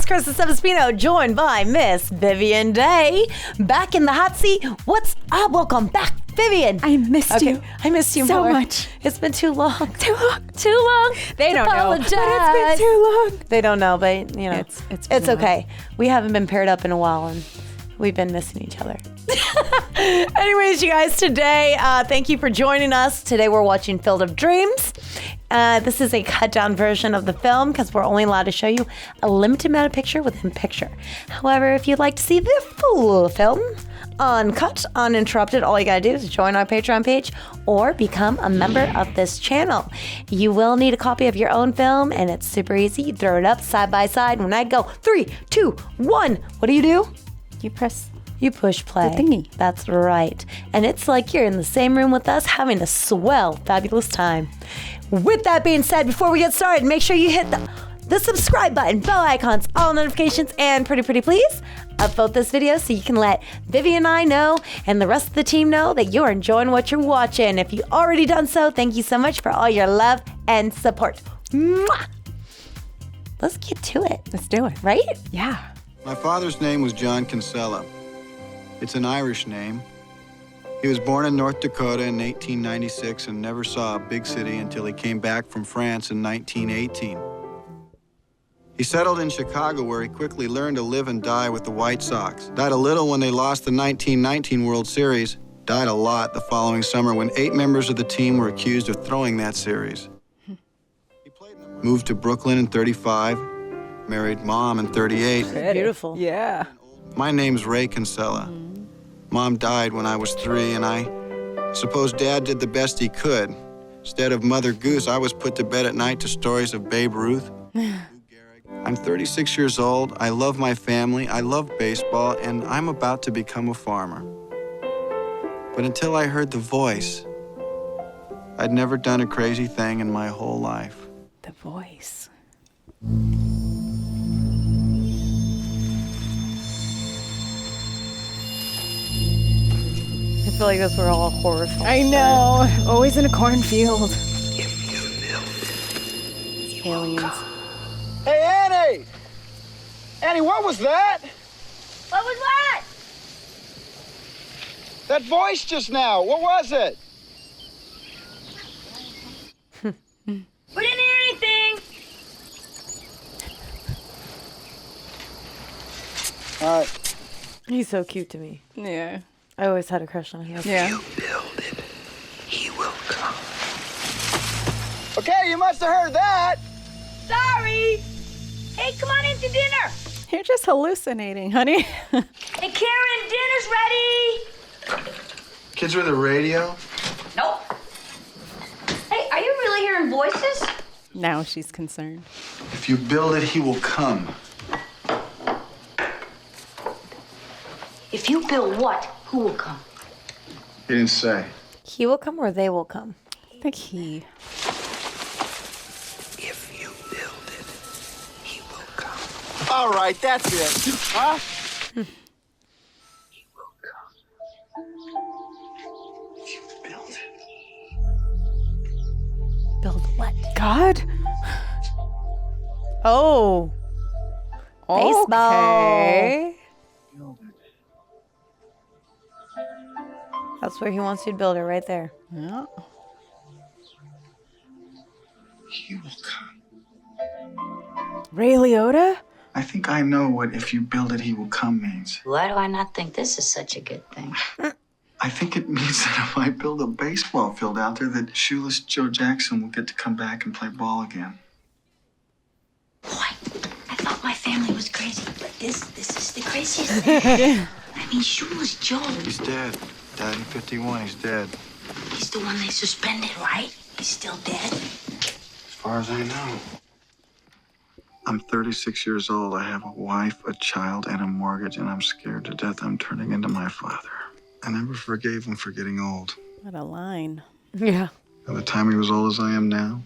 Kristen STEPHENSONPINO, joined by Miss Vivian Day. Back in the hot seat. What's up? Welcome back, Vivian. I missed you. I missed you so more. much. It's been too long. Too long. They don't know. But it's been too long. They don't know, but you know, it's okay. We haven't been paired up in a while, and we've been missing each other. Anyways, you guys, today, thank you for joining us. Today we're watching Field of Dreams. This is a cut down version of the film because we're only allowed to show you a limited amount of picture within picture. However, if you'd like to see the full film, uncut, uninterrupted, all you gotta do is join our Patreon page or become a member of this channel. You will need a copy of your own film, and it's super easy. You throw it up side by side. When I go 3, 2, 1, what do? You push play. The thingy. That's right. And it's like you're in the same room with us having a swell, fabulous time. With that being said, before we get started, make sure you hit the subscribe button, bell icons, all notifications, and pretty please, upvote this video so you can let Vivian and I know and the rest of the team know that you're enjoying what you're watching. If you've already done so, thank you so much for all your love and support. Mwah! Let's get to it. Let's do it. Right? Yeah. My father's name was John Kinsella. It's an Irish name. He was born in North Dakota in 1896 and never saw a big city until he came back from France in 1918. He settled in Chicago, where he quickly learned to live and die with the White Sox. Died a little when they lost the 1919 World Series. Died a lot the following summer when 8 members of the team were accused of throwing that series. Moved to Brooklyn in 35. Married Mom in 38. Beautiful. Yeah. My name's Ray Kinsella. Mom died when I was 3, and I suppose Dad did the best he could. Instead of Mother Goose, I was put to bed at night to stories of Babe Ruth. I'm 36 years old. I love my family. I love baseball, and I'm about to become a farmer. But until I heard the voice, I'd never done a crazy thing in my whole life. The voice. I feel like those were all horror films. I know. Always in a cornfield. Aliens. Hey, Annie! Annie, what was that? What was what? That voice just now, what was it? We didn't hear anything. All right. He's so cute to me. Yeah. I always had a crush on him. Yeah. You build it, he will come. Okay, you must have heard that. Sorry. Hey, come on in to dinner. You're just hallucinating, honey. Hey, Karen, dinner's ready. Kids with a radio? Nope. Hey, are you really hearing voices? Now she's concerned. If you build it, he will come. If you build what, who will come? He didn't say. He will come or they will come? I think he. If you build it, he will come. All right, that's it. Huh? He will come. If you build it. Build what? God? Oh. Baseball. Okay. That's where he wants you to build it, right there. Yeah. He will come. Ray Liotta? I think I know what "if you build it, he will come" means. Why do I not think this is such a good thing? I think it means that if I build a baseball field out there, that Shoeless Joe Jackson will get to come back and play ball again. Boy, I thought my family was crazy, but this is the craziest thing. I mean, Shoeless Joe. He's dead. Died in 51. He's dead. He's the one they suspended, right? He's still dead. As far as I know. I'm 36 years old. I have a wife, a child, and a mortgage, and I'm scared to death I'm turning into my father. I never forgave him for getting old. What a line. Yeah. By the time he was old as I am now,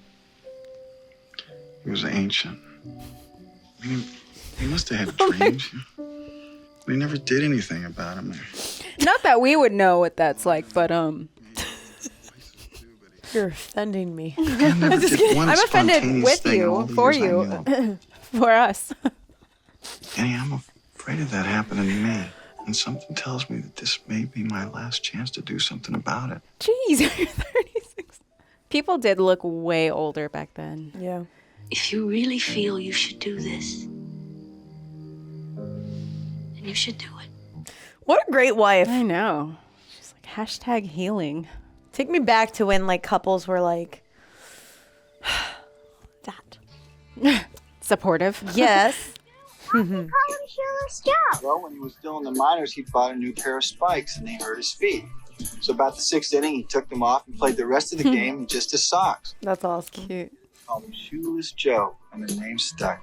he was ancient. I mean, he must have had dreams. We never did anything about him. Not that we would know what that's like, but You're offending me. I'm offended with you, for you, for us. Annie, I'm afraid of that happening to me. And something tells me that this may be my last chance to do something about it. Jeez, you're 36. People did look way older back then. Yeah. If you really feel you should do this, then you should do it. What a great wife. I know. She's like, hashtag healing. Take me back to when like couples were like that. Supportive. Yes. Shoeless Joe. Well, when he was still in the minors, he bought a new pair of spikes and they hurt his feet. So about the 6th inning, he took them off and played the rest of the game in just his socks. That's awesome. Cute. Called him Shoeless Joe, and the name stuck.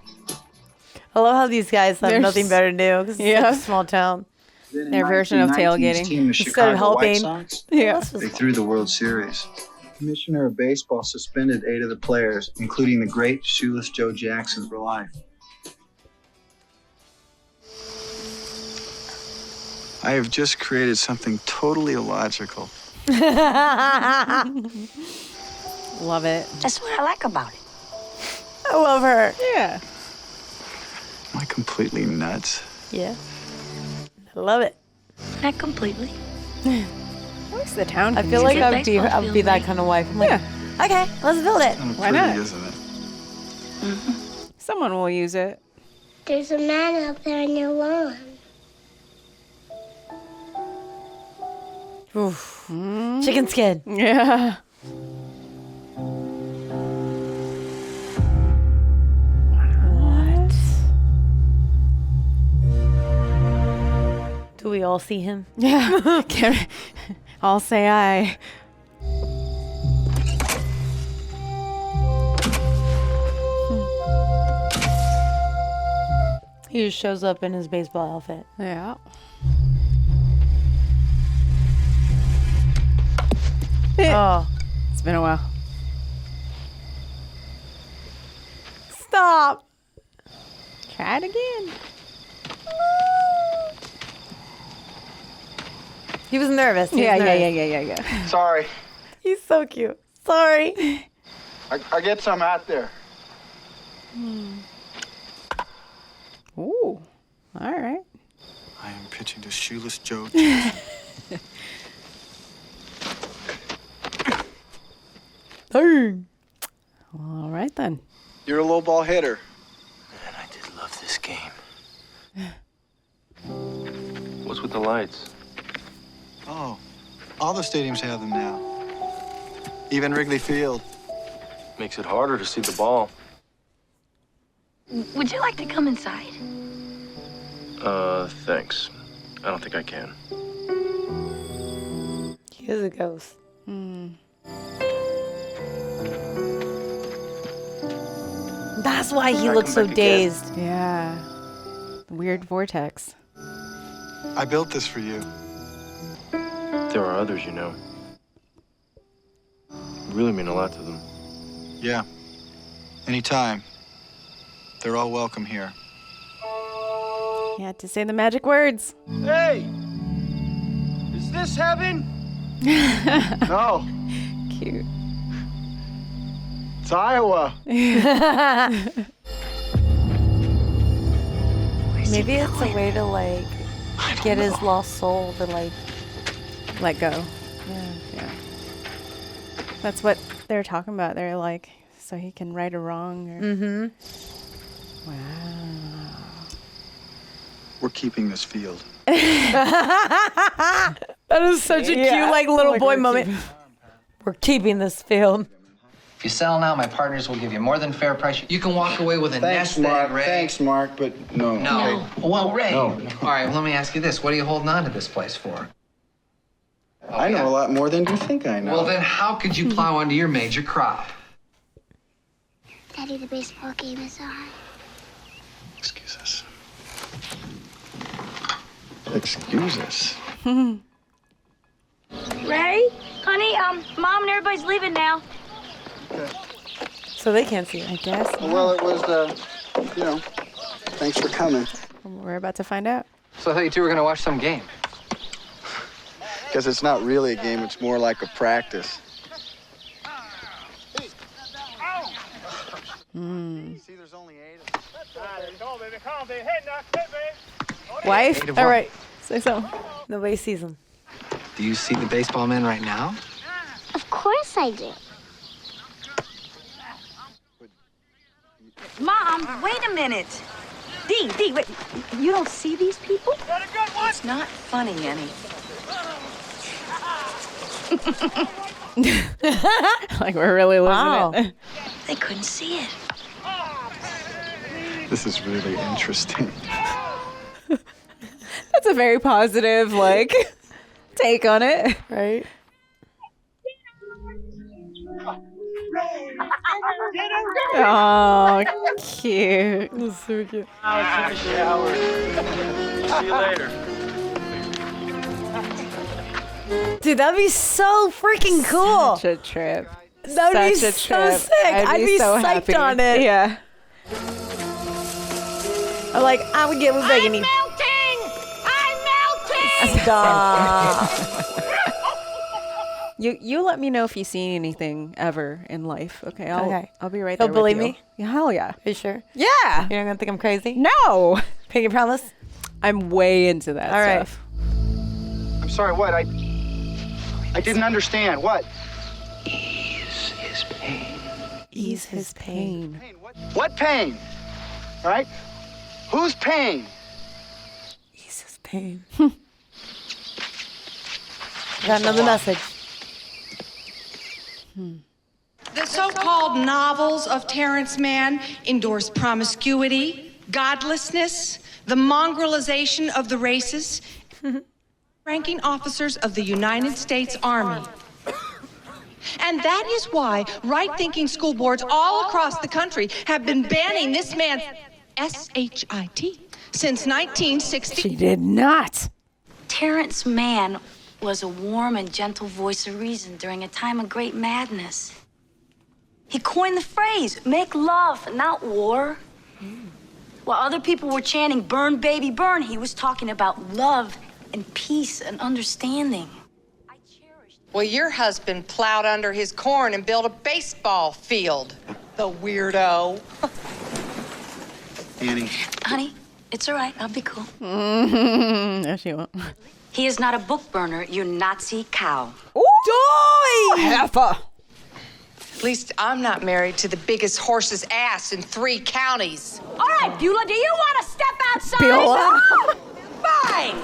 I love how these guys have They're nothing better to do because it's such a small town. Then in Their version of 1919's tailgating. Team, the Instead Chicago of helping. White Sox, Yeah. they threw the World Series. Commissioner of Baseball suspended 8 of the players, including the great Shoeless Joe Jackson, for life. I have just created something totally illogical. Love it. That's what I like about it. I love her. Yeah. Am I completely nuts? Yeah. I love it. Not completely. What's the town? I feel like Is it I would be that baseball kind of wife. I'm like, okay, let's build it. Kind of Why pretty, not? isn't it? Someone will use it. There's a man up there in your lawn. Oof. Chicken skin. Yeah. What? Do we all see him? Yeah. I'll say I. He just shows up in his baseball outfit. Yeah. Oh, It's been a while. stop. Try it again. He was nervous. He was Yeah. nervous. Sorry, He's so cute. Sorry. I get some out there. Ooh. All right. I am pitching to Shoeless Joe. Dang. All right then. You're a low ball hitter. Man, I did love this game. What's with the lights? Oh, all the stadiums have them now. Even Wrigley Field. Makes it harder to see the ball. Would you like to come inside? Thanks. I don't think I can. He is a ghost. That's why he Back looks him so back again. dazed. Yeah. The weird vortex. I built this for you. There are others, you know. You really mean a lot to them. Yeah. Anytime. They're all welcome here. You had to say the magic words. Hey! Is this heaven? No, Cute. it's Iowa. Maybe it's a way to like get his lost soul to like. Let go. Yeah. That's what they're talking about. They're like, so he can right a wrong. Or... Mm-hmm. Wow. We're keeping this field. That is such a cute like little boy moment. We're keeping this field. If you sell now, my partners will give you more than fair price. You can walk away with a Thanks, nest Mark. egg, Ray. Thanks, Mark, but no. No. Well, Ray. No. All right, well, let me ask you this. What are you holding on to this place for? I know a lot more than you think I know. Well, then how could you plow onto your major crop? Daddy, the baseball game is on. Excuse us. Excuse us. Ray? Honey, Mom and everybody's leaving now. So they can't see it. I guess. Well, it was, thanks for coming. We're about to find out. So I thought you two were going to watch some game. Because it's not really a game, it's more like a practice. See, there's only 8 of them. Wife? Eight of All what? right. Say so. Nobody sees him. Do you see the baseball man right now? Of course I do. Mom, wait a minute. Dee, wait. You don't see these people? It's not funny, Annie. Like we're really losing Wow. it. They couldn't see it. This is really interesting. That's a very positive, like, take on it. Right? Oh, cute. That's so cute. See you later. Dude, that'd be so freaking cool. Such a trip. That'd be Such a so trip. sick. I'd be so psyched happy. on it. Yeah. I'm like, I would get with begging you. I'm melting! Stop. You let me know if you see anything ever in life. Okay. I'll be right there. You'll believe with you. me? Yeah, hell yeah. Are you sure? Yeah. You're not gonna think I'm crazy? No. Pinky promise? I'm way into that All right. stuff. I'm sorry, what? I didn't understand. What? Ease his pain. Ease his pain. Pain? What pain? Right? Whose pain? Ease his pain. Got another message. The so-called novels of Terrence Mann endorse promiscuity, godlessness, the mongrelization of the races, ranking officers of the United States Army. And that is why right-thinking school boards all across the country have been banning this man's S-H-I-T since 1960. She did not. Terrence Mann was a warm and gentle voice of reason during a time of great madness. He coined the phrase, make love, not war. While other people were chanting, burn, baby, burn, he was talking about love and peace and understanding. Well, your husband plowed under his corn and built a baseball field. The weirdo. Annie. Honey, it's all right. I'll be cool. No, she won't. He is not a book burner, you Nazi cow. Heifer. At least I'm not married to the biggest horse's ass in 3 counties. All right, Beulah, do you want to step outside? Beulah. Fine.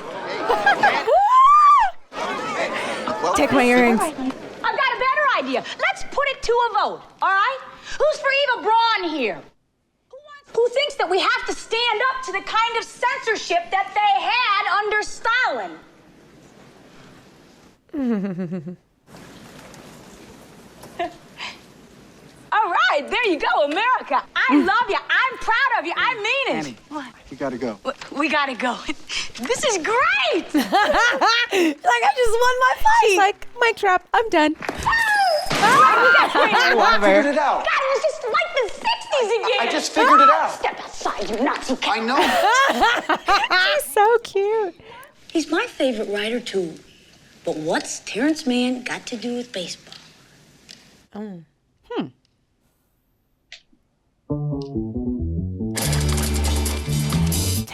Take my earrings. I've got a better idea. Let's put it to a vote, all right? Who's for Eva Braun here? Who thinks that we have to stand up to the kind of censorship that they had under Stalin? All right, there you go, America. I love you. I'm proud of you. I mean it. Annie. What? We gotta go. We gotta go. This is great. Like, I just won my fight. She's like, mic drop. I'm done. I figured it out. God, it was just like the 60s again. I just figured it out. Step outside, you Nazi cow. I know. She's so cute. He's my favorite writer, too. But what's Terrence Mann got to do with baseball? Time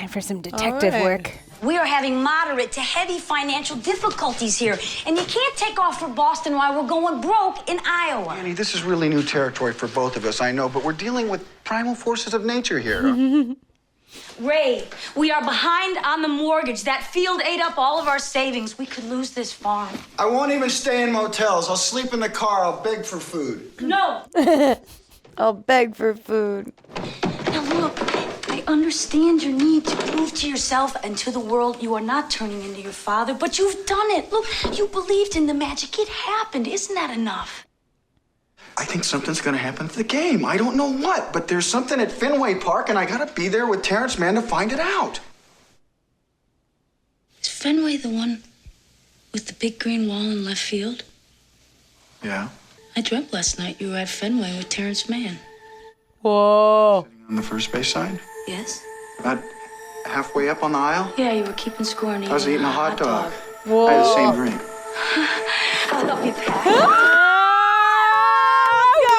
for some detective work. We are having moderate to heavy financial difficulties here, and you can't take off for Boston while we're going broke in Iowa. Annie, this is really new territory for both of us, I know, but we're dealing with primal forces of nature here. Ray, we are behind on the mortgage. That field ate up all of our savings. We could lose this farm. I won't even stay in motels. I'll sleep in the car. I'll beg for food. No. I'll beg for food. Now look, I understand your need to prove to yourself and to the world you are not turning into your father, but you've done it. Look, you believed in the magic. It happened. Isn't that enough? I think something's gonna happen to the game. I don't know what, but there's something at Fenway Park, and I gotta be there with Terrence Mann to find it out. Is Fenway the one with the big green wall in left field? Yeah. I dreamt last night you were at Fenway with Terrence Mann. Whoa. On the first base side? Yes? About halfway up on the aisle? Yeah, you were keeping score and I was eating a hot dog. Whoa. I had the same drink. I love you, Pat.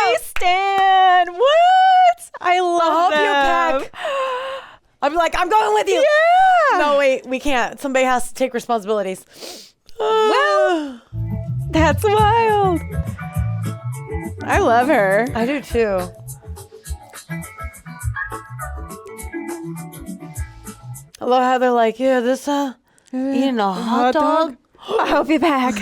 We stand. What? I'd be like, I'm going with you. Yeah. No, wait, we can't. Somebody has to take responsibilities. Well, that's wild. I love her. I do too. I love how they're like, yeah, this eating a hot dog. I'll be back.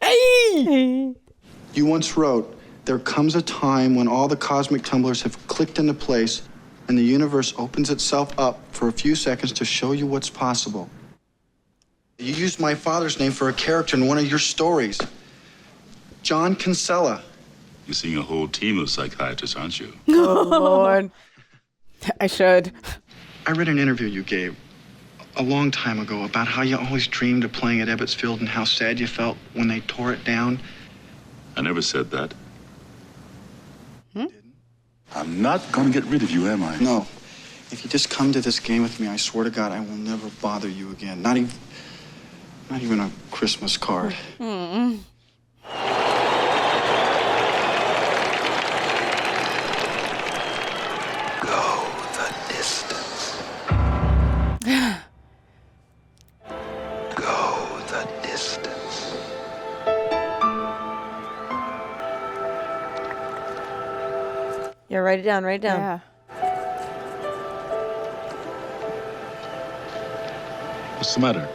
Hey! You once wrote, there comes a time when all the cosmic tumblers have clicked into place and the universe opens itself up for a few seconds to show you what's possible. You used my father's name for a character in one of your stories. John Kinsella. You're seeing a whole team of psychiatrists, aren't you? Oh, Lord. I should. I read an interview you gave a long time ago about how you always dreamed of playing at Ebbets Field and how sad you felt when they tore it down. I never said that. I'm not gonna get rid of you, am I? No. If you just come to this game with me, I swear to God, I will never bother you again. Not even a Christmas card. Go the distance. Go the distance. Yeah, write it down, write it down. Yeah. What's the matter?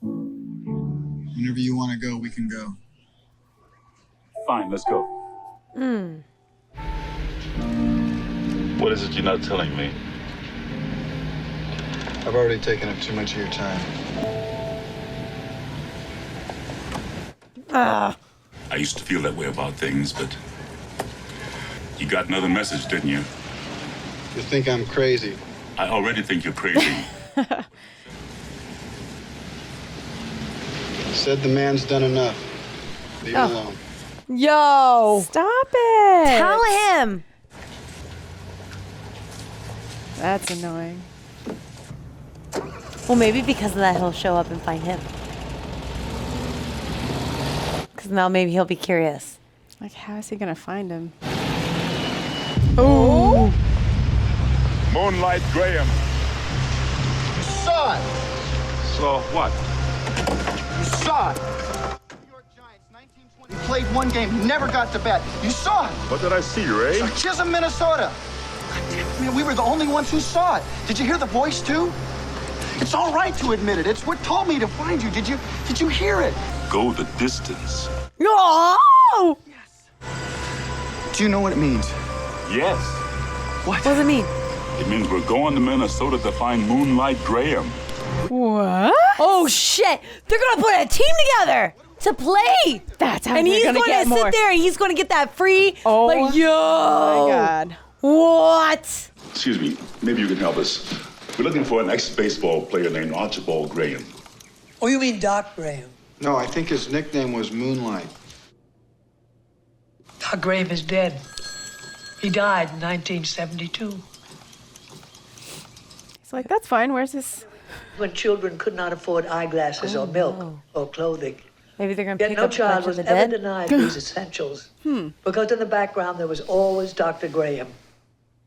Whenever you want to go, we can go. Fine, let's go. What is it you're not telling me? I've already taken up too much of your time. I used to feel that way about things, but you got another message, didn't you? You think I'm crazy? I already think you're crazy. Said the man's done enough. Leave him alone. Yo! Stop it. Tell him! That's annoying. Well, maybe because of that, he'll show up and find him. Because now maybe he'll be curious. Like, how is he going to find him? Oh! Moonlight Graham. You saw it. So what? You saw it. New York Giants, 1920. Played one game, never got to bat. You saw it. What did I see, Ray? Chisholm, Minnesota. Man, we were the only ones who saw it. Did you hear the voice too? It's all right to admit it. It's what told me to find you. Did you hear it? Go the distance. No! Do you know what it means? Yes. What does it mean? It means we're going to Minnesota to find Moonlight Graham. What? Oh, shit! They're gonna put a team together to play! That's how and they're he's gonna get sit more. there and he's gonna get that free. Oh, like, yo! my God. What? Excuse me, maybe you can help us. We're looking for an ex-baseball player named Archibald Graham. Oh, you mean Doc Graham? No, I think his nickname was Moonlight. Doc Graham is dead. He died in 1972. He's like, that's fine. Where's this? When children could not afford eyeglasses or milk or clothing. Maybe they're gonna Yet pick no up a child bunch of was the ever dead. denied these essentials. Because in the background there was always Dr. Graham.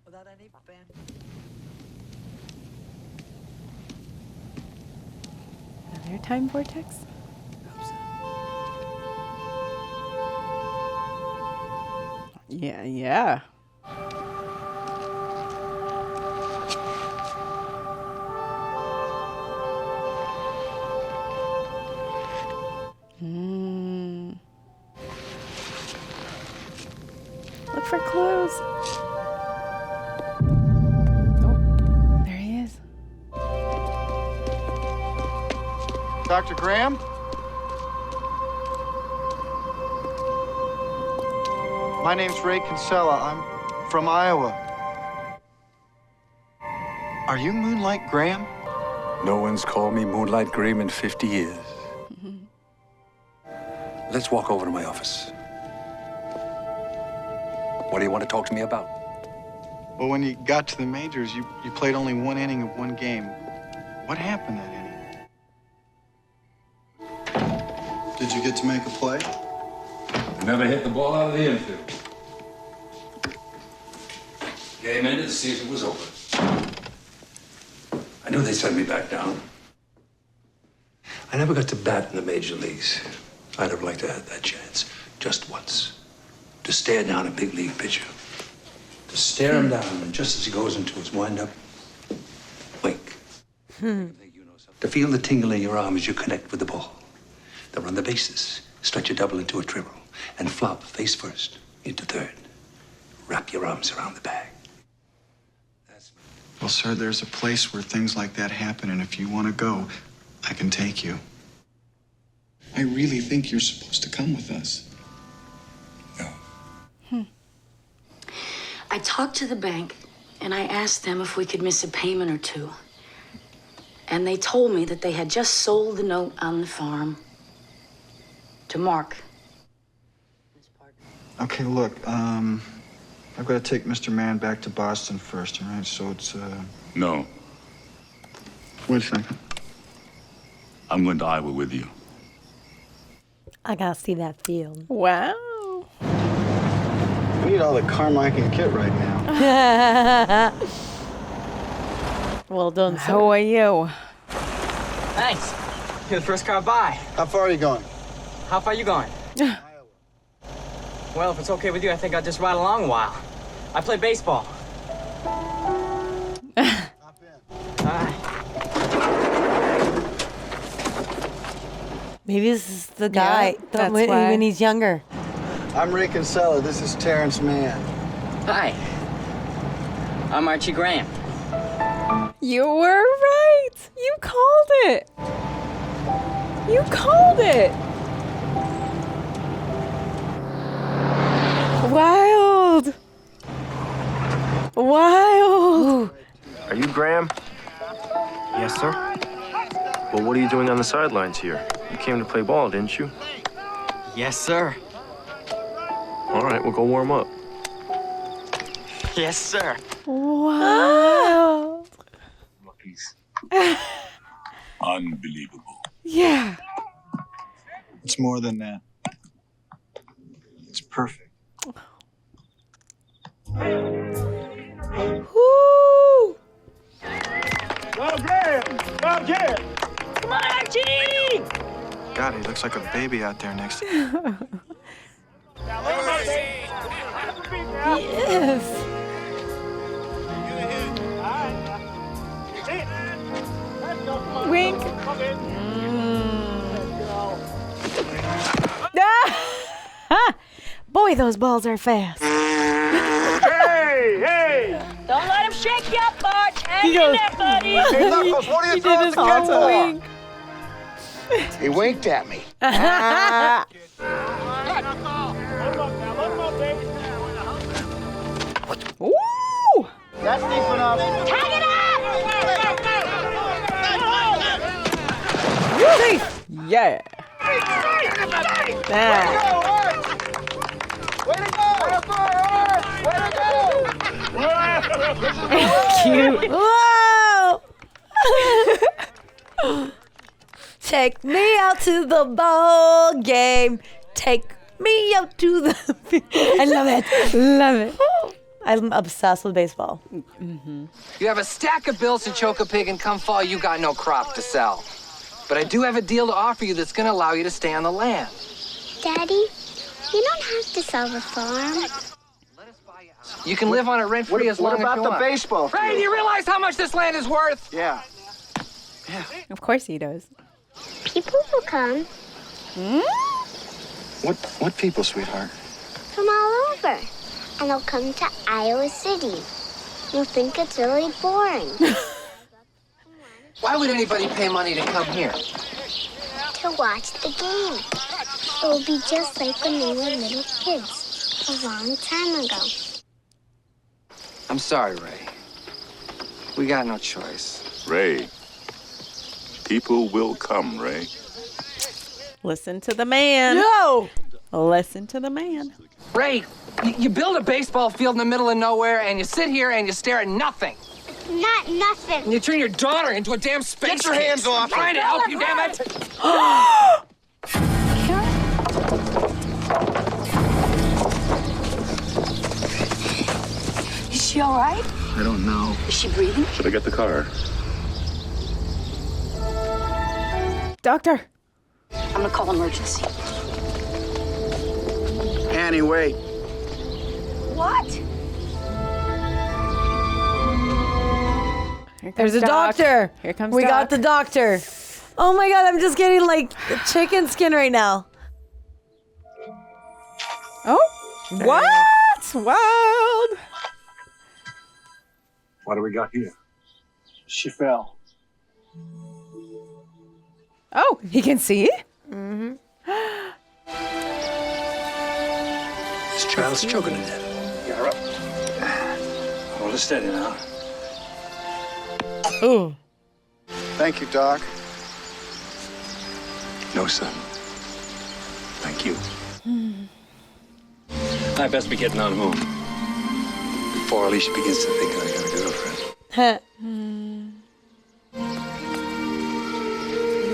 Without any Another time vortex? Yeah. Look for clues. Oh, there he is. Dr. Graham? My name's Ray Kinsella. I'm from Iowa. Are you Moonlight Graham? No one's called me Moonlight Graham in 50 years. Let's walk over to my office. What do you want to talk to me about? Well, when you got to the majors, you played only one inning of one game. What happened that inning? Did you get to make a play? Never hit the ball out of the infield. Game ended, the season was over. I knew they'd send me back down. I never got to bat in the major leagues. I'd have liked to have that chance, just once. To stare down a big league pitcher. To stare him down, and just as he goes into his windup, wink. To feel the tingle in your arm as you connect with the ball. To run the bases, stretch a double into a triple, and flop face first into third. Wrap your arms around the bag. Well, sir, there's a place where things like that happen, and if you want to go, I can take you. I really think you're supposed to come with us. I talked to the bank, and I asked them if we could miss a payment or two. And they told me that they had just sold the note on the farm to Mark. Okay, look, I've got to take Mr. Mann back to Boston first, all right? So it's, No, Wait a second. I'm going to Iowa with you. I gotta see that field. Wow. We need all the Carmichael kit right now. Well done, sir. How are you? Thanks. You're the first car by. How far are you going? How far are you going? Well, if it's okay with you, I think I'll just ride along a while. I play baseball. Hop in. All right. Maybe this is the guy when he's younger. I'm Ray Kinsella. This is Terrence Mann. Hi. I'm Archie Graham. You were right. You called it. You called it. Wild. Wild. Are you Graham? Yes, sir. Well, what are you doing on the sidelines here? You came to play ball, didn't you? Yes, sir. All right, we'll go warm up. Yes, sir. Wow. Unbelievable. Yeah. It's more than that. It's perfect. Woo. Go, Graham! Go, Jim! Come on, Archie! God, he looks like a baby out there next to you. Yes. Wink. Boy, those balls are fast. Hey, hey! Don't let him shake you up, Bart. Hang He goes, in there, buddy. Hey, Knuckles, what are you He did throwing his the kid awesome for? wink. He winked at me. Woo! That's deep enough. Tag it up! Yeah. Nah. Way to go! Way to go! Cute. Whoa! Take me out to the ball game. Take me out to the field. I love it. Love it. I'm obsessed with baseball. You have a stack of bills to choke a pig, and come fall, you got no crop to sell. But I do have a deal to offer you that's going to allow you to stay on the land. Daddy, you don't have to sell the farm. You can live on it rent-free as long as you want. What about the baseball field? Ray, do you realize how much this land is worth? Yeah. Of course he does. People will come What people, sweetheart? from all over. And they'll come to Iowa City. You'll think it's really boring. Why would anybody pay money to come here? To watch the game. It will be just like when they were little kids a long time ago. I'm sorry, Ray. We got no choice. Ray, people will come, Ray. Listen to the man. No! Listen to the man. Ray, you build a baseball field in the middle of nowhere, and you sit here and you stare at nothing. Not nothing. And you turn your daughter into a damn space Get your kid. hands off I'm trying to help you, damn it. Is she all right? I don't know. Is she breathing? Should I get the car? Doctor. I'm gonna call emergency. Annie, wait. What? There's a doctor. Here comes We Doc. got the doctor. Oh my God, I'm just getting like chicken skin right now. Oh, what? Wild. What do we got here? She fell. Oh, he can see? Mm-hmm. This child's choking to death. Get her up. Hold her steady now. Ooh. Thank you, Doc. No, son. Thank you. I best be getting on home before Alicia begins to think I got a girlfriend.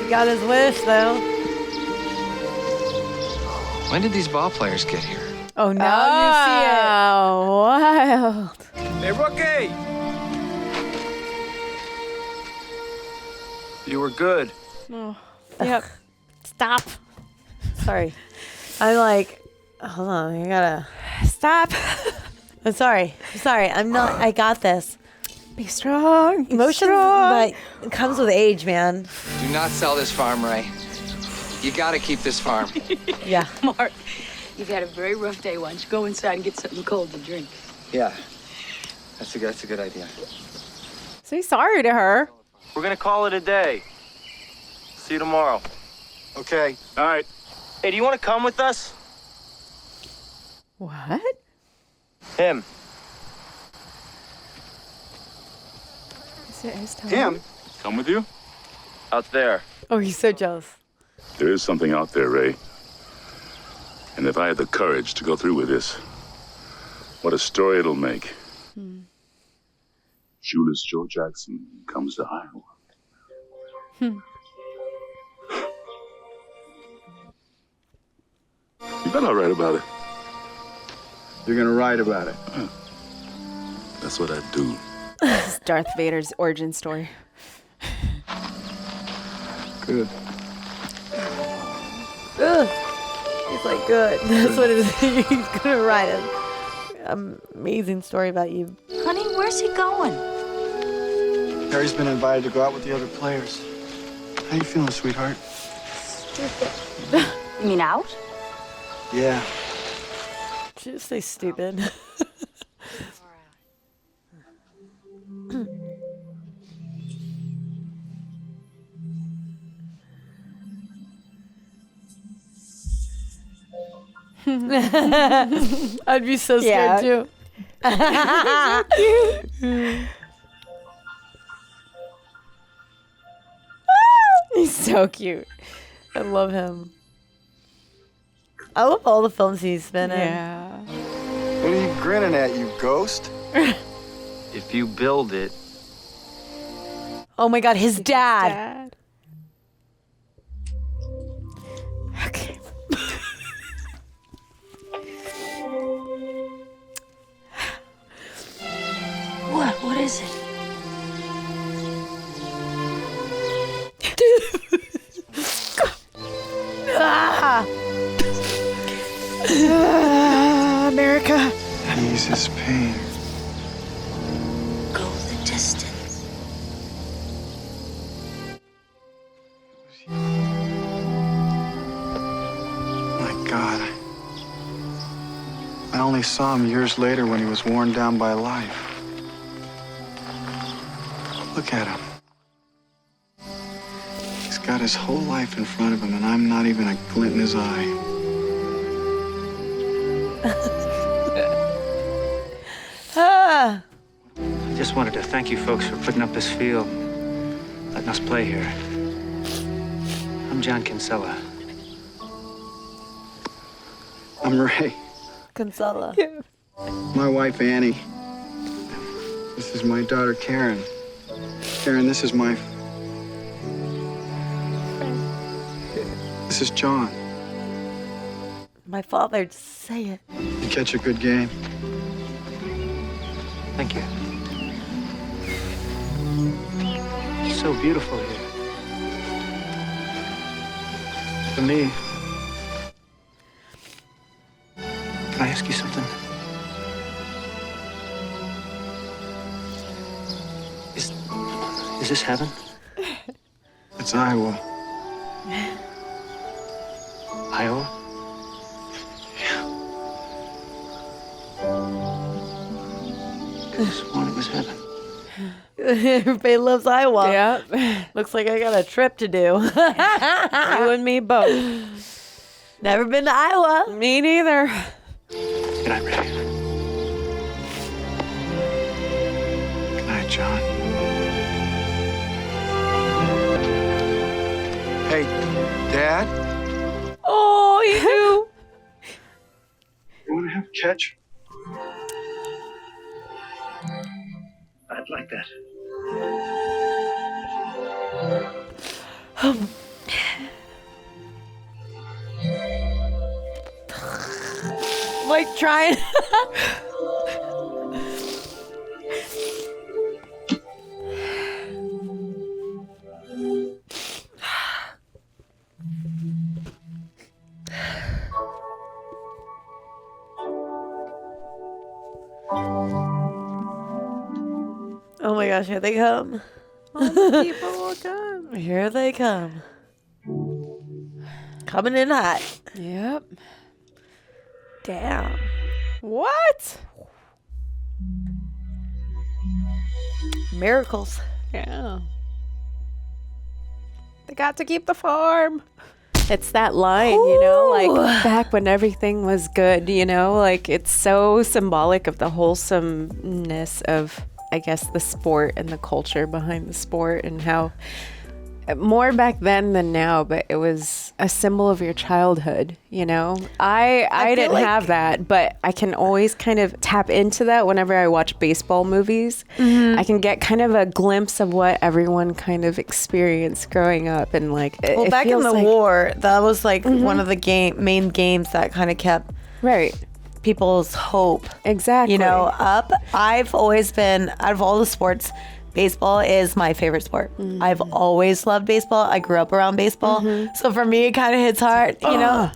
He got his wish though. When did these ball players get here? Oh, now you see it. Oh, wild. Hey, rookie! You were good. Oh, yep. Stop. Sorry. I'm like, hold on. I gotta Stop. I'm sorry. I'm not. I got this. Be strong. Emotions, but it comes with age, man. Do not sell this farm, Ray. You gotta keep this farm. Yeah. Mark, you've had a very rough day. Why don't you go inside and get something cold to drink? Yeah, that's a good idea. Say sorry to her. We're gonna call it a day. See you tomorrow. Okay. All right. Hey, do you want to come with us? What? Him. Is it his time? Him? Come with you? Out there. Oh, he's so jealous. There is something out there, Ray. And if I had the courage to go through with this, what a story it'll make. Shoeless Joe Jackson comes to Iowa. You bet I'll write about it. You're gonna write about it. That's what I do. This is Darth Vader's origin story. Good. Ugh. He's like, good. That's what it is. He's gonna write an amazing story about you. Honey, where's he going? Harry's been invited to go out with the other players. How you feeling, sweetheart? Stupid. You mean out? Yeah. Did you say stupid? I'd be so scared too. He's so cute. I love him. I love all the films he's been in. Yeah. What are you grinning at, you ghost? If you build it. Oh my God, his dad. Okay. What is it? America. Ease his pain. Go the distance. My God. I only saw him years later when he was worn down by life. Look at him. He's got his whole life in front of him, and I'm not even a glint in his eye. Ah. I just wanted to thank you folks for putting up this field, letting us play here. I'm John Kinsella. I'm Ray. Kinsella. Yeah. My wife, Annie. This is my daughter, Karen. Karen, this is my... This is John. My father, just say it. You catch a good game. Thank you. It's so beautiful here. For me, Can I ask you something? Is this heaven? it's Iowa. Iowa? I sworn it was heaven. Everybody loves Iowa. Yeah. Looks like I got a trip to do. You and me both. Never been to Iowa. Me neither. Good night, Ray. Good night, John. Hey, Dad? Oh, you do. You want to have a catch? I'd like that. Like trying. Oh my gosh, here they come. All the people will come. Here they come. Coming in hot. Yep. Damn. What? Miracles. Yeah. They got to keep the farm. It's that line, you know, like back when everything was good, you know, like it's so symbolic of the wholesomeness of, I guess, the sport and the culture behind the sport, and how more back then than now, but it was a symbol of your childhood, you know. I didn't have that, but I can always kind of tap into that whenever I watch baseball movies. Mm-hmm. I can get kind of a glimpse of what everyone kind of experienced growing up, and like Well, back in the war, that was like one of the main games that kind of kept people's hope, exactly, you know, up. I've always been, out of all the sports, baseball is my favorite sport. I've always loved baseball. I grew up around baseball. So for me, it kind of hits hard, you know,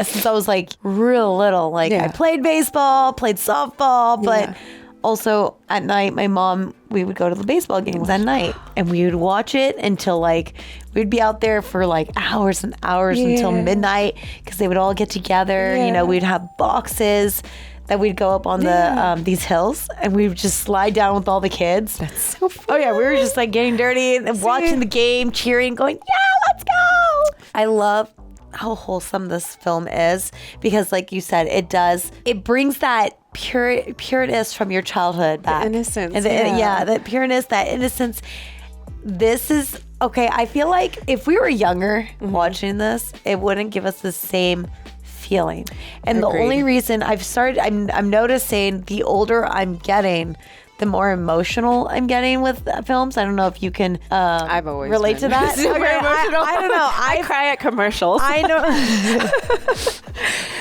since I was like real little. Like I played baseball, played softball, but also at night, my mom, we would go to the baseball games at night, and we would watch it until like, we'd be out there for like hours and hours until midnight, because they would all get together. You know, we'd have boxes that we'd go up on the these hills, and we would just slide down with all the kids. That's so fun. Oh yeah, we were just like getting dirty and watching the game, cheering, going, yeah, let's go. I love how wholesome this film is, because like you said, it brings that pureness from your childhood back. The innocence. And that pureness, that innocence. This is, okay, I feel like if we were younger watching this, it wouldn't give us the same feeling. And Agreed. the only reason I'm noticing the older I'm getting, the more emotional I'm getting with films. I don't know if you can I've always relate to that. Super emotional. I don't know. I cry at commercials. I know.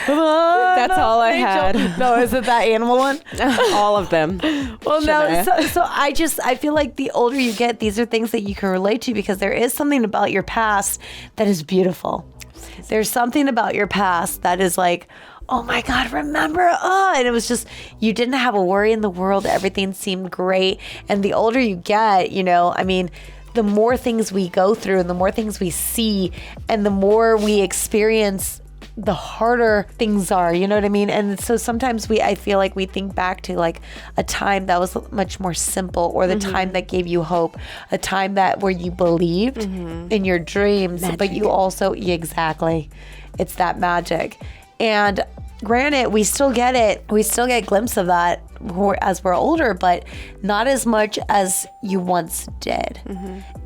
That's all I had. No, is it that animal one? All of them. Well, no. So I feel like the older you get, these are things that you can relate to, because there is something about your past that is beautiful. There's something about your past that is like, oh my God, remember? And it was just, you didn't have a worry in the world. Everything seemed great. And the older you get, you know, I mean, the more things we go through and the more things we see and the more we experience, the harder things are, you know what I mean? And so sometimes I feel like we think back to like a time that was much more simple, or the time that gave you hope, a time where you believed in your dreams, but you also, exactly, it's that magic. And granted, we still get it. We still get a glimpse of that as we're older, but not as much as you once did.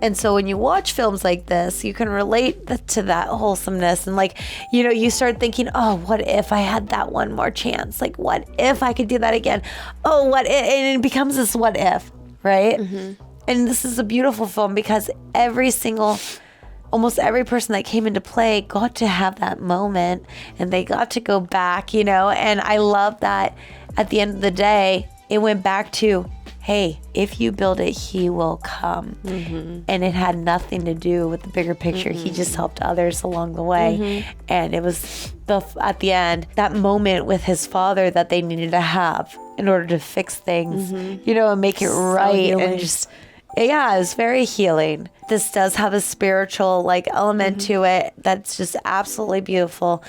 And so when you watch films like this, you can relate to that wholesomeness. And like, you know, you start thinking, oh, what if I had that one more chance? Like, what if I could do that again? Oh, what if? And it becomes this what if, right? And this is a beautiful film because almost every person that came into play got to have that moment and they got to go back, you know? And I love that at the end of the day, it went back to, hey, if you build it, he will come. And it had nothing to do with the bigger picture. He just helped others along the way. And it was at the end, that moment with his father that they needed to have in order to fix things, you know, and make it right. And just, yeah, it was very healing. This does have a spiritual like element to it that's just absolutely beautiful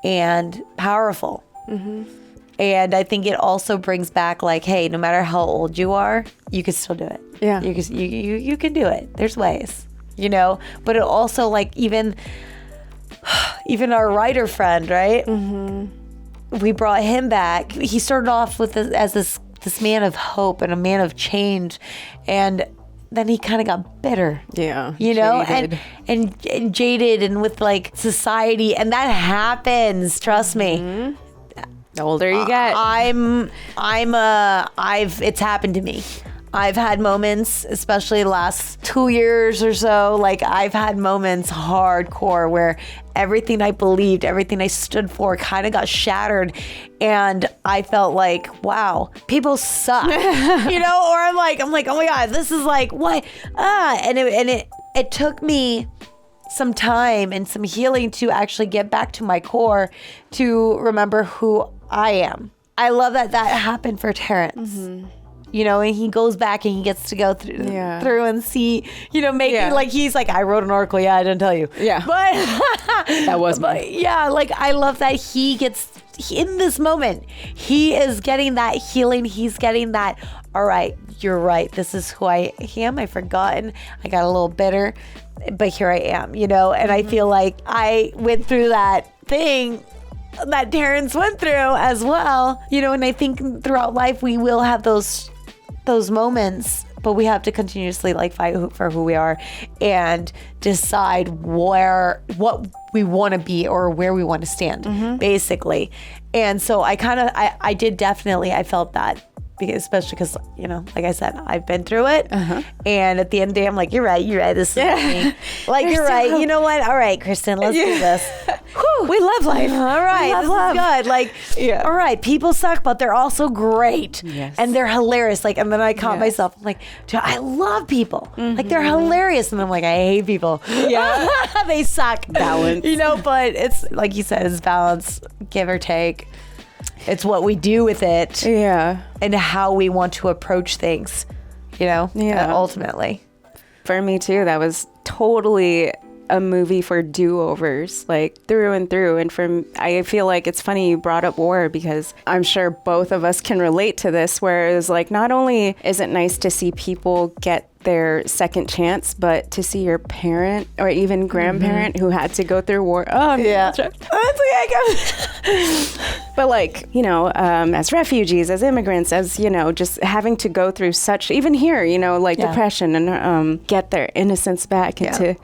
and powerful. And I think it also brings back like, hey, no matter how old you are, you can still do it. Yeah. You can do it. There's ways, you know? But it also like even our writer friend, right? We brought him back. He started off with as this man of hope and a man of change. And then he kind of got bitter. Yeah. You know, jaded. And jaded and with like society. And that happens, trust me. The older you get. It's happened to me. I've had moments, especially the last 2 years or so, like I've had moments hardcore where everything I believed, everything I stood for kind of got shattered. And I felt like, wow, people suck, you know, or I'm like, oh my God, this is like, what? And it took me some time and some healing to actually get back to my core to remember who I am. I love that happened for Terrence. You know, and he goes back and he gets to go through and see, you know, making like he's like, I wrote an article. Yeah, I didn't tell you. Yeah. But that was me. Yeah, like I love that he gets in this moment. He is getting that healing. He's getting that, all right, you're right. This is who I am. I've forgotten. I got a little bitter, but here I am, you know, and I feel like I went through that thing that Terrence went through as well, you know, and I think throughout life we will have those moments, but we have to continuously like fight for who we are and decide what we want to be or where we want to stand, basically. And so I felt that. Especially because, you know, like I said, I've been through it. And at the end of the day, I'm like, you're right. This is me. Like, you're right. You know what? All right, Kristen, let's do this. Whew, we love life. All right. This is good. Like, all right, people suck, but they're also great. Yes. And they're hilarious. Like, and then I caught myself, I'm like, dude, I love people. Like, they're hilarious. And I'm like, I hate people. Yeah. They suck. Balance. You know, but it's, like you said, it's balance, give or take. It's what we do with it. Yeah. And how we want to approach things, you know? Yeah. Ultimately. For me too, that was totally a movie for do-overs, like through and through. And I feel like it's funny you brought up war because I'm sure both of us can relate to this, whereas like not only is it nice to see people get their second chance, but to see your parent or even grandparent who had to go through war. Oh, yeah. But like, you know, as refugees, as immigrants, as, you know, just having to go through such, even here, you know, like depression and get their innocence back and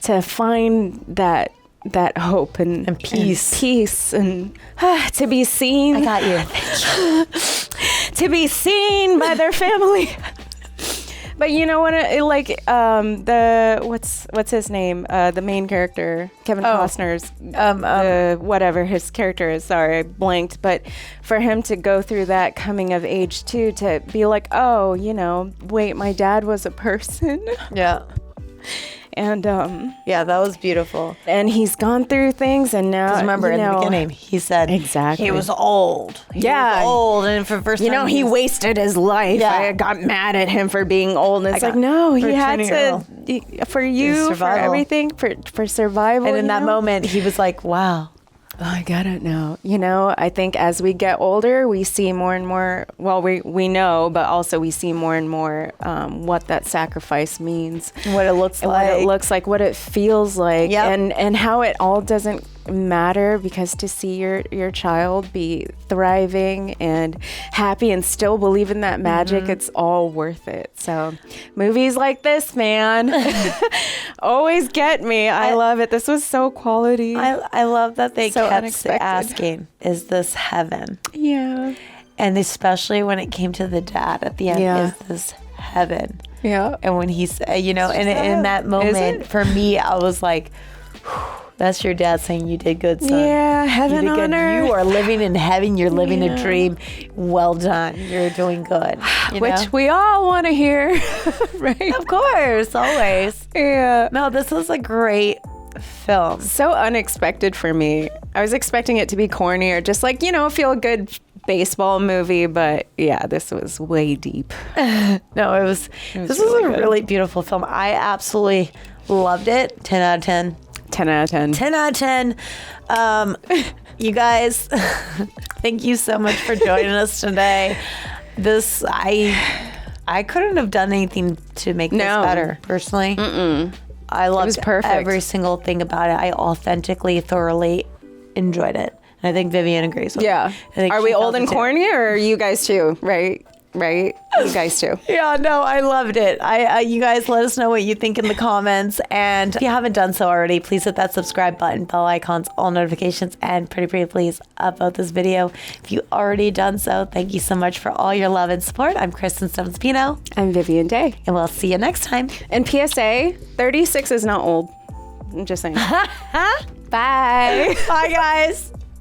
to find that hope and peace and to be seen. I got you. To be seen by their family. But you know what? What's his name? The main character, Kevin Costner's, whatever his character is. Sorry, I blanked. But for him to go through that coming of age too, to be like, oh, you know, wait, my dad was a person. Yeah. And yeah, that was beautiful. And he's gone through things, and now remember in the beginning he said exactly he was old. He was old, and for the first time, he wasted his life. Yeah. I got mad at him for being old, and it's like no, he had to for you for everything for survival. And in that moment, he was like, wow. Oh, I got it now. You know, I think as we get older, we see more and more, well, we know, but also we see more and more what that sacrifice means. What it looks like. What it looks like, what it feels like, and how it all doesn't matter, because to see your child be thriving and happy and still believe in that magic, it's all worth it. So movies like this, man, always get me. I love it. This was so quality. I love that they So kept unexpected. asking, is this heaven? Yeah. And especially when it came to the dad at the end, is this heaven? Yeah. And when he said, you know, and in that moment, for me, I was like, that's your dad saying you did good, son. Yeah, heaven you did on good. earth. You are living in heaven. You're living a dream. Well done. You're doing good. You know? Which we all want to hear, right? Of course, always. Yeah. No, this was a great film. So unexpected for me. I was expecting it to be corny or just like, you know, feel good baseball movie, but yeah, this was way deep. No, this was a really beautiful film. I absolutely loved it. 10 out of 10. 10 out of 10. 10 out of 10. You guys, thank you so much for joining us today. This, I couldn't have done anything to make this better, personally. I loved every single thing about it. I authentically, thoroughly enjoyed it. And I think Vivian agrees with me. Yeah. Are we old and corny, or are you guys too? Right? You guys too. Yeah, no, I loved it. You guys let us know what you think in the comments. And if you haven't done so already, please hit that subscribe button, bell icons, all notifications, and pretty please upvote this video. If you already done so, thank you so much for all your love and support. I'm Kristen StEPHENSONPINO. I'm Vivian Day. And we'll see you next time. And PSA, 36 is not old. I'm just saying. Bye. Bye, guys.